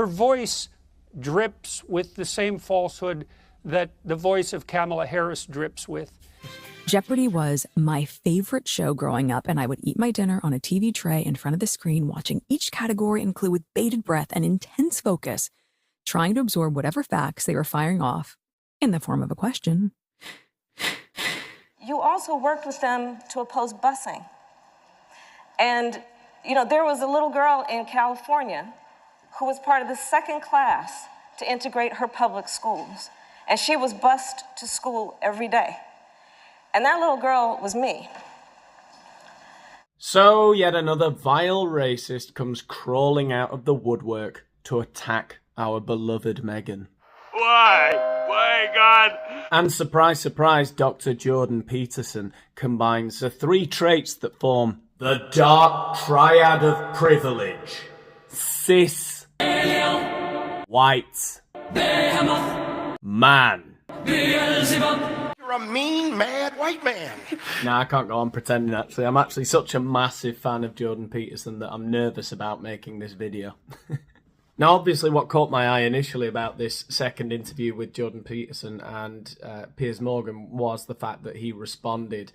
her voice drips with the same falsehood that the voice of Kamala Harris drips with. Jeopardy was my favorite show growing up, and I would eat my dinner on a TV tray in front of the screen, watching each category and clue with bated breath and intense focus, trying to absorb whatever facts they were firing off in the form of a question. You also worked with them to oppose busing. And, you know, there was a little girl in California who was part of the second class to integrate her public schools. And she was bused to school every day. And that little girl was me. So yet another vile racist comes crawling out of the woodwork to attack our beloved Meghan. Why? Why, God? And surprise, surprise, Dr. Jordan Peterson combines the three traits that form the dark triad of privilege. Cis, white, man. You're a mean, mad white man. Nah, I can't go on pretending, actually. I'm actually such a massive fan of Jordan Peterson that I'm nervous about making this video. Now, obviously, what caught my eye initially about this second interview with Jordan Peterson and Piers Morgan was the fact that he responded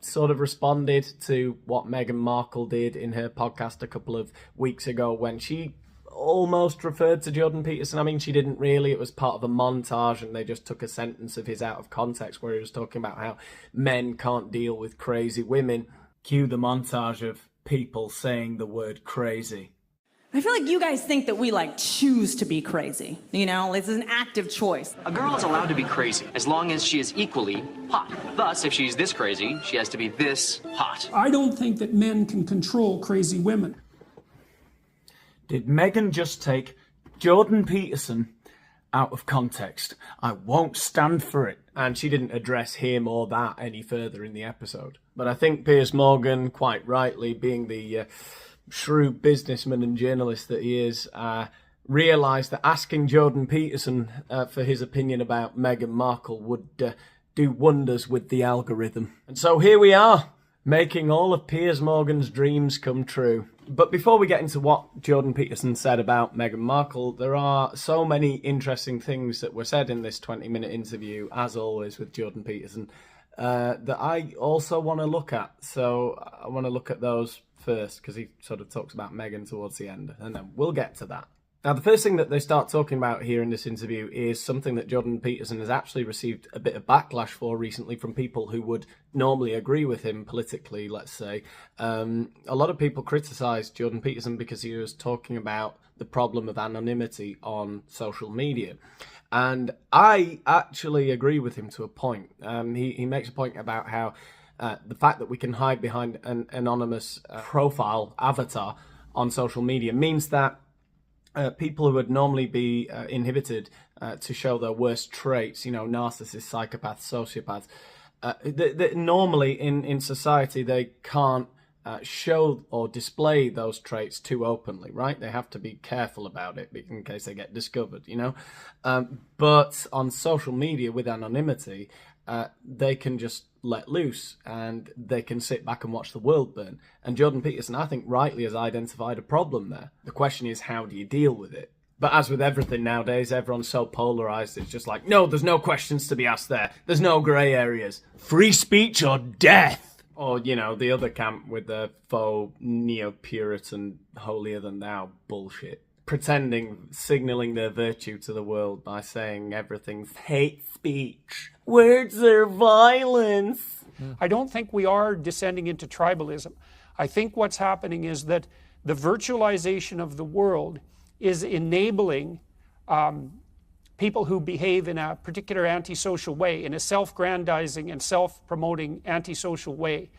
to what Meghan Markle did in her podcast a couple of weeks ago when she almost referred to Jordan Peterson. I mean, she didn't really. It was part of a montage and they just took a sentence of his out of context where he was talking about how men can't deal with crazy women. Cue the montage of people saying the word crazy. I feel like you guys think that we, choose to be crazy. You know, this is an active choice. A girl is allowed to be crazy as long as she is equally hot. Thus, if she's this crazy, she has to be this hot. I don't think that men can control crazy women. Did Meghan just take Jordan Peterson out of context? I won't stand for it. And she didn't address him or that any further in the episode. But I think Piers Morgan, quite rightly, being the shrewd businessman and journalist that he is, realised that asking Jordan Peterson for his opinion about Meghan Markle would do wonders with the algorithm. And so here we are, making all of Piers Morgan's dreams come true. But before we get into what Jordan Peterson said about Meghan Markle, there are so many interesting things that were said in this 20-minute interview, as always with Jordan Peterson, that I also want to look at. So I want to look at those first, because he sort of talks about Meghan towards the end, and then we'll get to that. Now, the first thing that they start talking about here in this interview is something that Jordan Peterson has actually received a bit of backlash for recently from people who would normally agree with him politically, let's say. A lot of people criticised Jordan Peterson because he was talking about the problem of anonymity on social media. And I actually agree with him to a point. He makes a point about how the fact that we can hide behind an anonymous profile avatar on social media means that people who would normally be inhibited to show their worst traits, you know, narcissists, psychopaths, sociopaths, normally in society they can't show or display those traits too openly, right? They have to be careful about it in case they get discovered, you know. But on social media with anonymity, they can just let loose and they can sit back and watch the world burn. And Jordan Peterson, I think, rightly has identified a problem there. The question is, how do you deal with it? But as with everything nowadays, everyone's so polarised, it's just like, no, there's no questions to be asked there. There's no grey areas. Free speech or death! Or, you know, the other camp with the faux neo-Puritan holier-than-thou bullshit. Pretending, signalling their virtue to the world by saying everything's hate speech. Words are violence. I don't think we are descending into tribalism. I think what's happening is that the virtualization of the world is enabling people who behave in a particular antisocial way, in a self-grandizing and self-promoting antisocial way.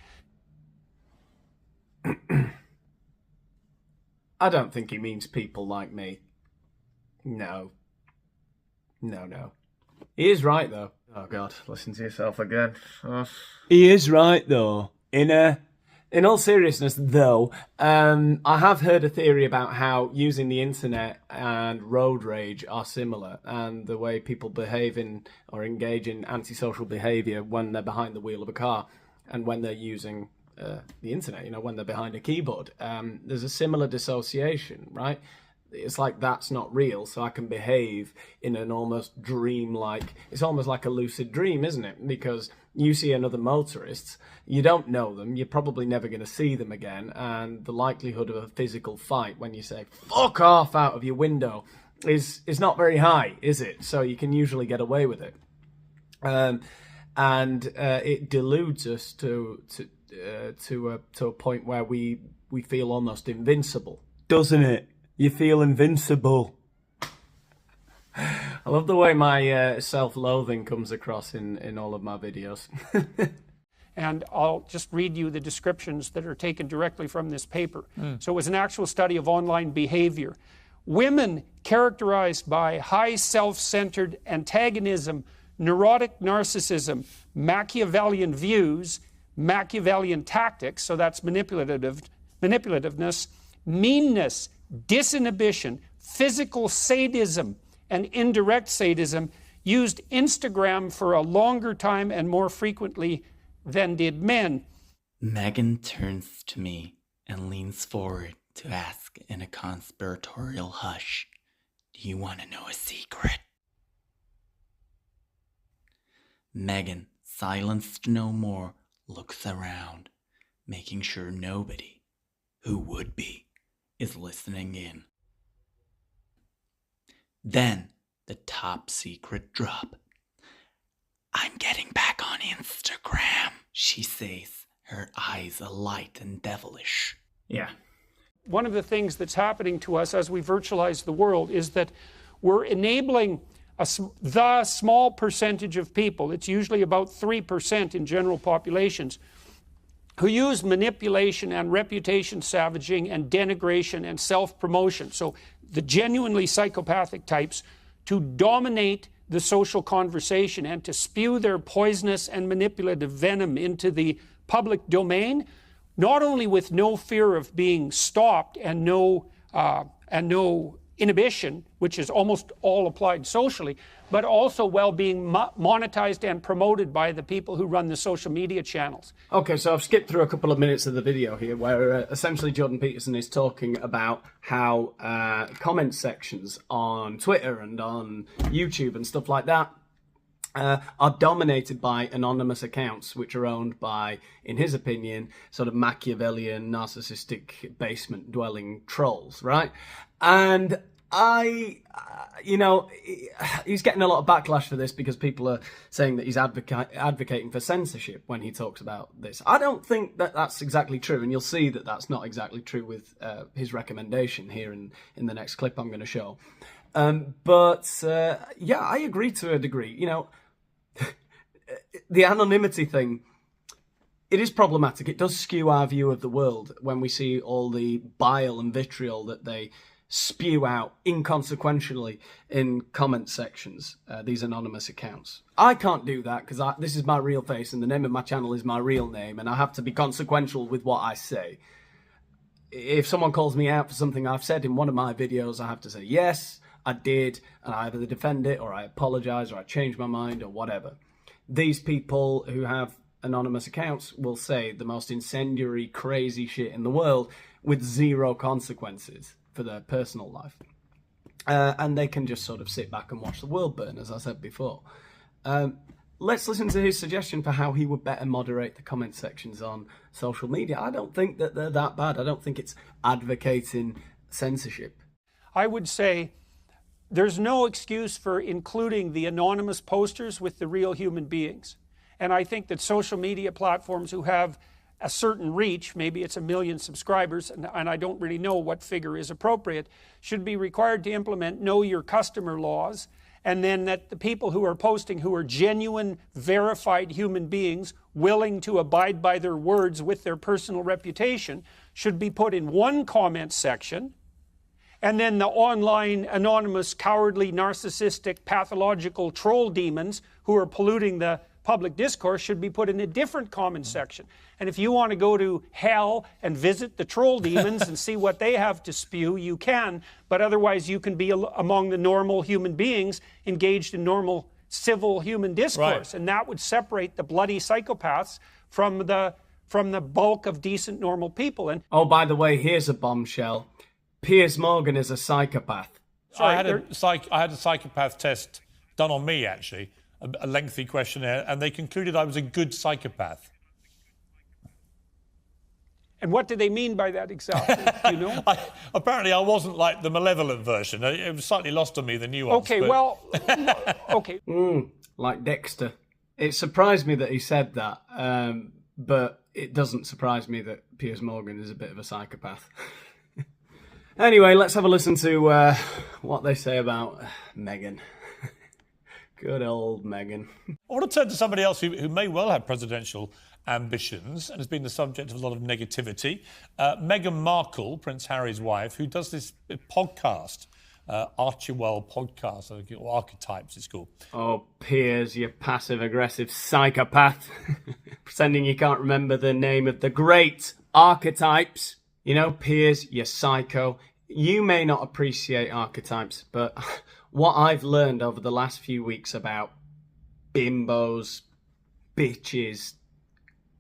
I don't think he means people like me. No. He is right, though. Oh, God, listen to yourself again. Oh. He is right, though. In all seriousness, though, I have heard a theory about how using the internet and road rage are similar, and the way people behave in or engage in antisocial behaviour when they're behind the wheel of a car and when they're using the internet, you know, when they're behind a keyboard. There's a similar dissociation, right? It's like that's not real, so I can behave in an almost dream-like... It's almost like a lucid dream, isn't it? Because you see another motorist, you don't know them, you're probably never going to see them again, and the likelihood of a physical fight when you say, fuck off out of your window, is not very high, is it? So you can usually get away with it. And it deludes us to a point where we feel almost invincible, doesn't it? You feel invincible. I love the way my self-loathing comes across in all of my videos. And I'll just read you the descriptions that are taken directly from this paper. So it was an actual study of online behavior. Women characterized by high self-centered antagonism, neurotic narcissism, Machiavellian views, Machiavellian tactics, so that's manipulativeness, meanness, disinhibition, physical sadism, and indirect sadism, used Instagram for a longer time and more frequently than did men. Meghan turns to me and leans forward to ask in a conspiratorial hush, "Do you want to know a secret?" Meghan, silenced no more, looks around, making sure nobody, who would be, is listening in. Then, the top secret drop. "I'm getting back on Instagram," she says, her eyes alight and devilish. Yeah. One of the things that's happening to us as we virtualize the world is that we're enabling the small percentage of people, it's usually about 3% in general populations, who use manipulation and reputation savaging and denigration and self-promotion, so the genuinely psychopathic types, to dominate the social conversation and to spew their poisonous and manipulative venom into the public domain, not only with no fear of being stopped and no inhibition, which is almost all applied socially, but also while being monetized and promoted by the people who run the social media channels. Okay, so I've skipped through a couple of minutes of the video here where essentially Jordan Peterson is talking about how comment sections on Twitter and on YouTube and stuff like that are dominated by anonymous accounts, which are owned by, in his opinion, sort of Machiavellian, narcissistic, basement-dwelling trolls, right? And he's getting a lot of backlash for this because people are saying that he's advocating for censorship when he talks about this. I don't think that that's exactly true, and you'll see that that's not exactly true with his recommendation here in the next clip I'm going to show. But I agree to a degree. You know, the anonymity thing, it is problematic. It does skew our view of the world when we see all the bile and vitriol that they spew out inconsequentially in comment sections, these anonymous accounts. I can't do that because this is my real face and the name of my channel is my real name, and I have to be consequential with what I say. If someone calls me out for something I've said in one of my videos, I have to say, yes, I did, and I either defend it or I apologize or I change my mind or whatever. These people who have anonymous accounts will say the most incendiary, crazy shit in the world with zero consequences for their personal life. And they can just sort of sit back and watch the world burn, as I said before. Let's listen to his suggestion for how he would better moderate the comment sections on social media. I don't think that they're that bad. I don't think it's advocating censorship. I would say there's no excuse for including the anonymous posters with the real human beings. And I think that social media platforms who have a certain reach, maybe it's 1 million subscribers, and I don't really know what figure is appropriate, should be required to implement know your customer laws, and then that the people who are posting who are genuine, verified human beings willing to abide by their words with their personal reputation should be put in one comment section, and then the online, anonymous, cowardly, narcissistic, pathological troll demons who are polluting the public discourse should be put in a different comment section. And if you want to go to hell and visit the troll demons and see what they have to spew, you can, but otherwise you can be among the normal human beings engaged in normal civil human discourse. Right. And that would separate the bloody psychopaths from the bulk of decent, normal people. And oh, by the way, here's a bombshell. Piers Morgan is a psychopath. I had a psychopath test done on me, actually, a lengthy questionnaire, and they concluded I was a good psychopath. And what do they mean by that exactly? Do you know? Apparently, I wasn't like the malevolent version. It was slightly lost on me, the nuance. Okay, but... well, okay. Like Dexter. It surprised me that he said that, but it doesn't surprise me that Piers Morgan is a bit of a psychopath. Anyway, let's have a listen to what they say about Meghan. Good old Meghan. I want to turn to somebody else who may well have presidential ambitions and has been the subject of a lot of negativity. Meghan Markle, Prince Harry's wife, who does this podcast, Archewell podcast, I think, or Archetypes it's called. Oh, Piers, you passive-aggressive psychopath. Pretending you can't remember the name of the great Archetypes. You know, Piers, you psycho. You may not appreciate Archetypes, but what I've learned over the last few weeks about bimbos, bitches,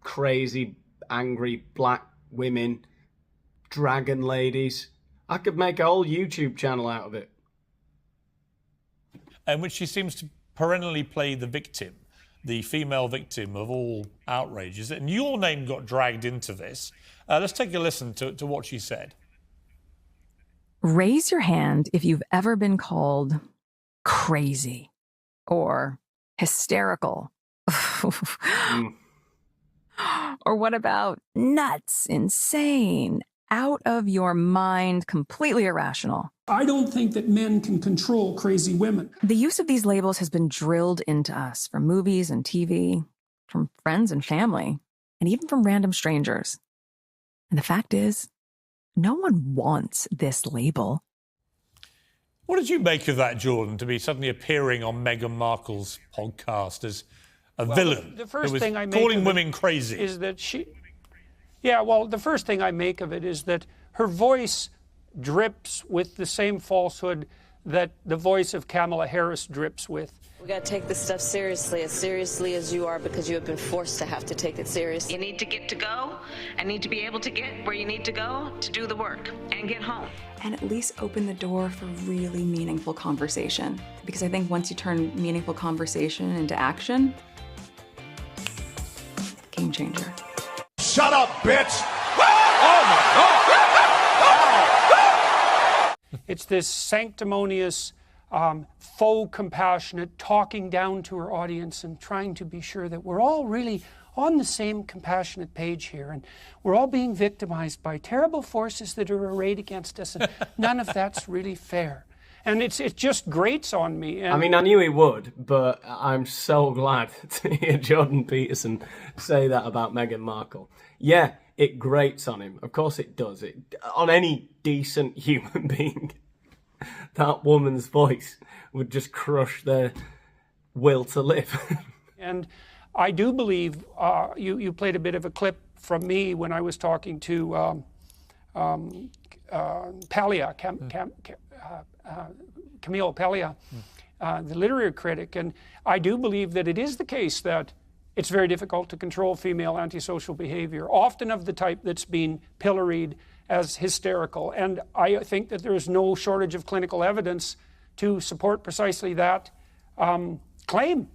crazy, angry black women, dragon ladies, I could make a whole YouTube channel out of it. In which she seems to perennially play the victim, the female victim of all outrages. And your name got dragged into this. Let's take a listen to what she said. Raise your hand if you've ever been called crazy or hysterical. Or what about nuts, insane, out of your mind, completely irrational? I don't think that men can control crazy women. The use of these labels has been drilled into us from movies and TV, from friends and family, and even from random strangers. And the fact is, no one wants this label. What did you make of that, Jordan, to be suddenly appearing on Meghan Markle's podcast as a villain? The first who was thing I make calling of women it crazy is that she. Yeah, well, the first thing I make of it is that her voice drips with the same falsehood that the voice of Kamala Harris drips with. We got to take this stuff seriously as you are, because you have been forced to have to take it seriously. You need to get to go and need to be able to get where you need to go to do the work and get home. And at least open the door for really meaningful conversation. Because I think once you turn meaningful conversation into action, game changer. Shut up, bitch! It's this sanctimonious, faux compassionate, talking down to her audience and trying to be sure that we're all really on the same compassionate page here, and we're all being victimized by terrible forces that are arrayed against us, and none of that's really fair. And it just grates on me. And I mean, I knew he would, but I'm so glad to hear Jordan Peterson say that about Meghan Markle. Yeah, it grates on him. Of course it does. On any decent human being, that woman's voice would just crush their will to live. And I do believe, you played a bit of a clip from me when I was talking to Paglia, Camille Paglia, the literary critic, and I do believe that it is the case that it's very difficult to control female antisocial behavior, often of the type that's been pilloried as hysterical. And I think that there is no shortage of clinical evidence to support precisely that claim.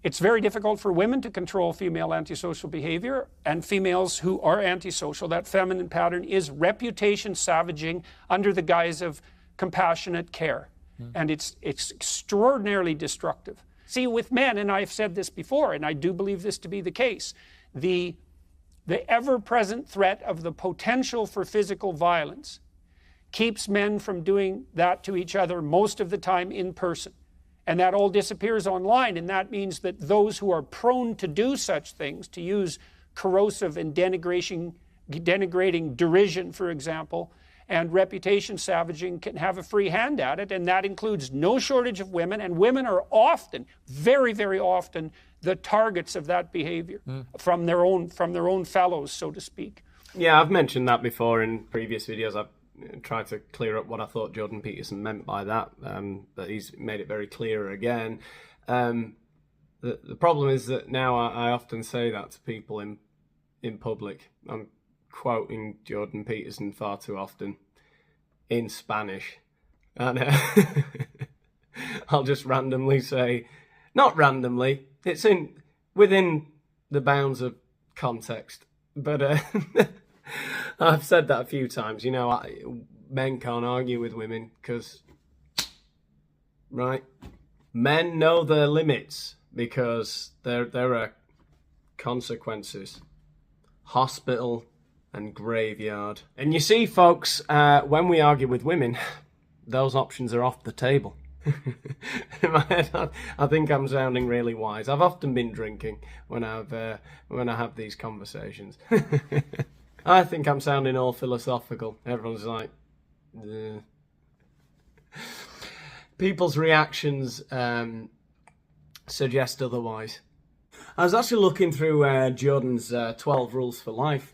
It's very difficult for women to control female antisocial behavior, and females who are antisocial, that feminine pattern is reputation savaging under the guise of compassionate care. And it's extraordinarily destructive. See, with men, and I've said this before, and I do believe this to be the case, the ever-present threat of the potential for physical violence keeps men from doing that to each other most of the time in person. And that all disappears online, and that means that those who are prone to do such things, to use corrosive and denigrating derision, for example, and reputation savaging, can have a free hand at it, and that includes no shortage of women, and women are often, very, very often, the targets of that behavior from their own fellows, so to speak. Yeah, I've mentioned that before in previous videos. I've tried to clear up what I thought Jordan Peterson meant by that, but he's made it very clear again. The problem is that now I often say that to people in public. I'm quoting Jordan Peterson far too often. in Spanish. And I'll just randomly say, not randomly, it's within the bounds of context. But I've said that a few times. You know, men can't argue with women because, right? Men know their limits because there are consequences. Hospital and graveyard. And you see, folks, when we argue with women, those options are off the table. In my head, I think I'm sounding really wise. I've often been drinking when I have these conversations. I think I'm sounding all philosophical. Everyone's like, ugh. People's reactions suggest otherwise. I was actually looking through Jordan's 12 Rules for Life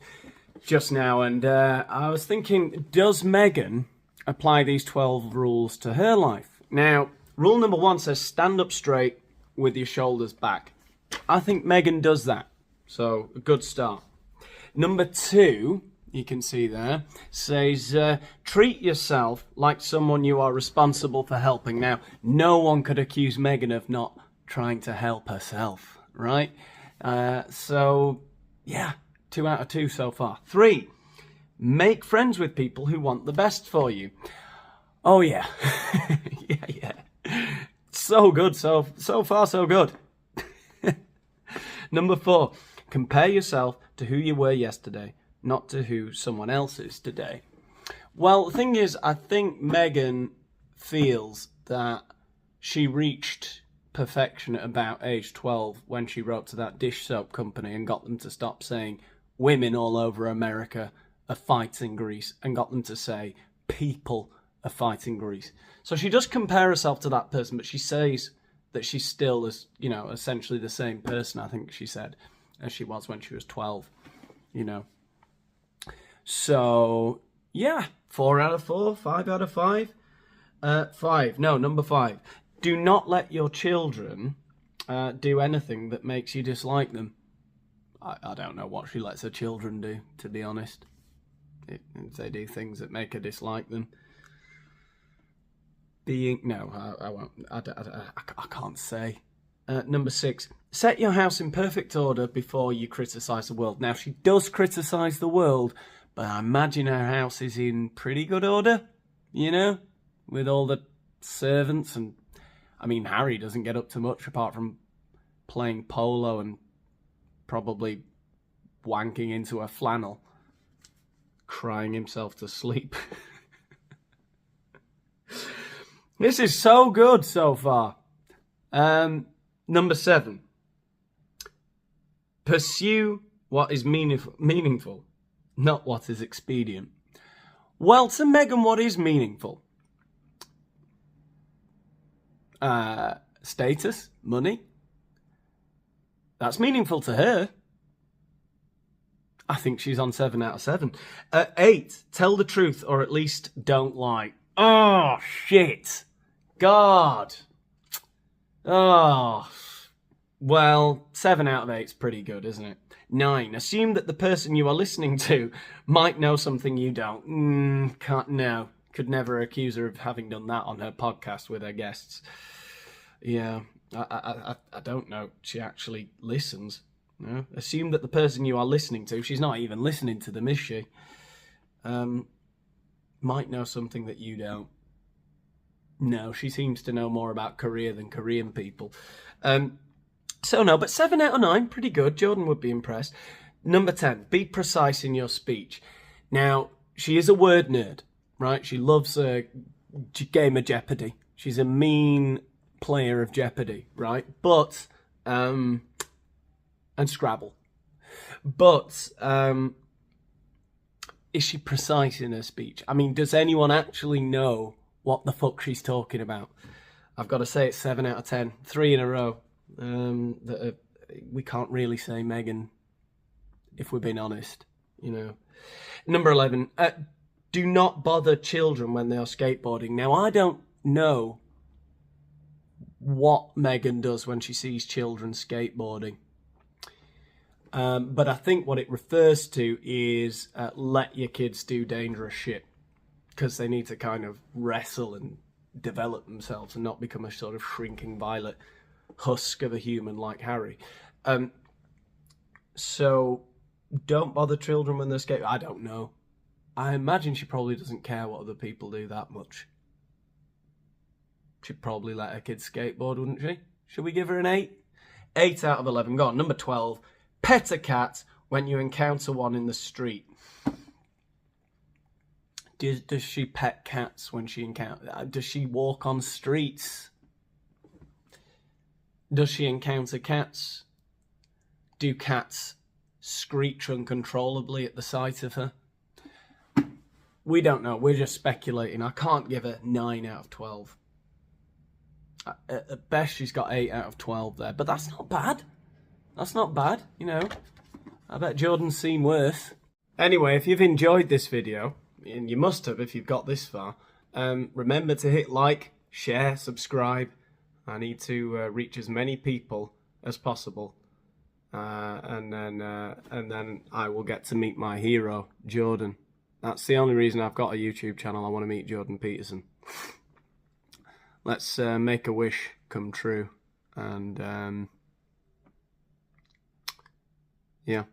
just now, and I was thinking, does Meghan apply these 12 rules to her life? Now, rule number 1 says stand up straight with your shoulders back. I think Meghan does that, so a good start. Number 2, you can see there, says treat yourself like someone you are responsible for helping. Now, no one could accuse Meghan of not trying to help herself, right? So, yeah, 2 out of 2 so far. 3, make friends with people who want the best for you. Oh, yeah. yeah. So good, so far so good. Number 4, compare yourself to who you were yesterday, not to who someone else is today. Well, the thing is, I think Meghan feels that she reached perfection at about age 12 when she wrote to that dish soap company and got them to stop saying women all over America are fighting Greece and got them to say people are fighting Greece. So she does compare herself to that person, but she says that she's still, as you know, essentially the same person, I think she said, as she was when she was 12, you know. So, yeah, 4 out of 4, 5 out of 5. Number 5. Do not let your children do anything that makes you dislike them. I don't know what she lets her children do, to be honest. If they do things that make her dislike them. I won't. I can't say. Number 6. Set your house in perfect order before you criticise the world. Now, she does criticise the world, but I imagine her house is in pretty good order, you know, with all the servants. And, I mean, Harry doesn't get up to much apart from playing polo and probably wanking into a flannel, crying himself to sleep. This is so good so far. Number 7. Pursue what is meaningful, not what is expedient. Well, to Meghan, what is meaningful? Status, money. That's meaningful to her. I think she's on 7 out of 7. 8, tell the truth or at least don't lie. Oh, shit. God. Oh. Well, 7 out of 8 is pretty good, isn't it? 9, assume that the person you are listening to might know something you don't. No. Could never accuse her of having done that on her podcast with her guests. Yeah, I don't know. She actually listens. No? Assume that the person you are listening to, she's not even listening to them, is she? Might know something that you don't. No, she seems to know more about Korea than Korean people. So no, but 7 out of 9, pretty good. Jordan would be impressed. Number 10, be precise in your speech. Now, she is a word nerd, right? She loves a game of Jeopardy. She's a mean player of Jeopardy, right? But, and Scrabble. But, is she precise in her speech? I mean, does anyone actually know what the fuck she's talking about? I've got to say it's 7 out of 10. 3 in a row. We can't really say Meghan, if we're being honest, you know. Number 11, do not bother children when they are skateboarding. Now, I don't know what Meghan does when she sees children skateboarding. But I think what it refers to is let your kids do dangerous shit. because they need to kind of wrestle and develop themselves and not become a sort of shrinking violet husk of a human like Harry. So don't bother children when they're skating. I don't know. I imagine she probably doesn't care what other people do that much. She'd probably let her kids skateboard, wouldn't she? Should we give her an 8? 8 out of 11. Go on, number 12. Pet a cat when you encounter one in the street. Does she pet cats when she encounters... Does she walk on streets? Does she encounter cats? Do cats screech uncontrollably at the sight of her? We don't know. We're just speculating. I can't give her 9 out of 12. At best, she's got 8 out of 12 there. But that's not bad. That's not bad, you know. I bet Jordan's seen worse. Anyway, if you've enjoyed this video, and you must have if you've got this far, remember to hit like, share, subscribe. I need to reach as many people as possible. And then I will get to meet my hero, Jordan. That's the only reason I've got a YouTube channel. I want to meet Jordan Peterson. Let's make a wish come true. And yeah.